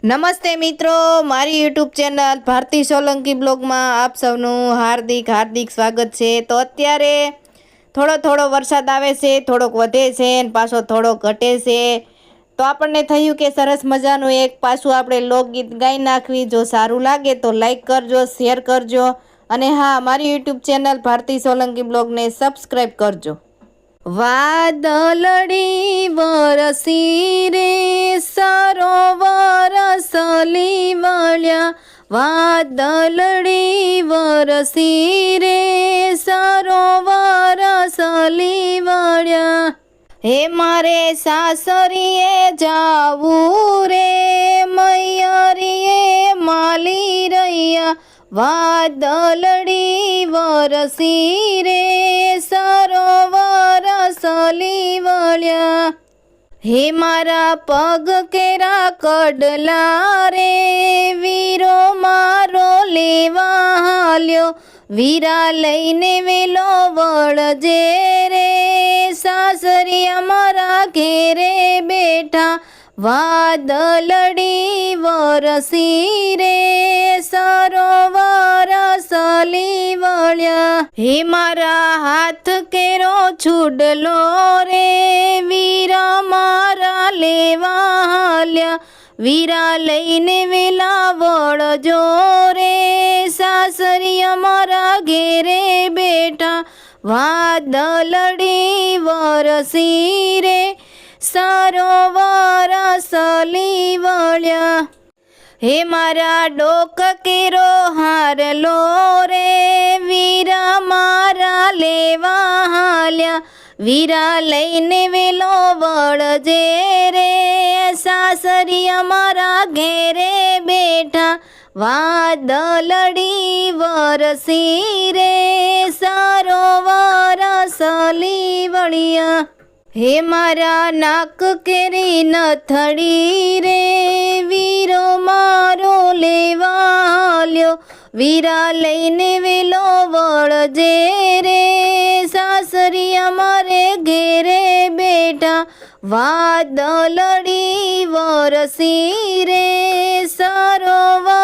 નમસ્તે મિત્રો, મારી યુટ્યુબ ચેનલ ભારતી સોલંકી બ્લોગમાં આપ સૌનું હાર્દિક સ્વાગત છે। તો અત્યારે થોડો વરસાદ આવે છે, થોડોક વધે છે અને પાછો થોડોક ઘટે છે। તો આપણને થયું કે સરસ મજાનું એક પાછું આપણે લોકગીત ગાઈ નાખવી। જો સારું લાગે તો લાઈક કરજો, શેર કરજો અને હા, મારી યુટ્યુબ ચેનલ ભારતી સોલંકી બ્લોગને સબસ્ક્રાઈબ કરજો। વાદળડી વરસી રે સરોવર સલી વળ્યા, વાદળડી વરસી રે સરોવર સલી વળ્યા। હે મારે સાસરીએ જાવું રે મૈયરીએ માલી રહ્યા, વાદળડી વરસી રે સરોવર સલી વળ્યા। હે મારા પગ કેરા કડલા રે વીરો મારો લેવા હાલ્યો, વીરા લઈને વેલો વળજે રે સાસરિયા મારા ઘેરે બેઠા, વાદળડી વરસી રે સરોવર સલી વળ્યા। હે મારા હાથ કેરો છુડલો રે વીરા મારા લેવા હાલ્યા, વીરા લઈને વેલા વળજો રે સાસરિયા મારા ઘેરે બેઠા, વાદળડી વરસી રે સરોવર સલી વળ્યા। હે મારા ડોક કેરો હારલો રે વીરા મારા લેવા હાલ્યા, વીરા લઈને વેલો વળજે રે સાસરિયા મારા ઘેરે બેઠા, વાદળડી વરસી રે સરોવર સલી વળ્યા। હે મારા નાક કેરી નથડી રે વીરો મારો લેવા હાલ્યો, વીરા લઈને વેલો વળજે રે સાસરિયા મારે ઘેરે બેઠા, વાદળડી વરસી રે સરોવર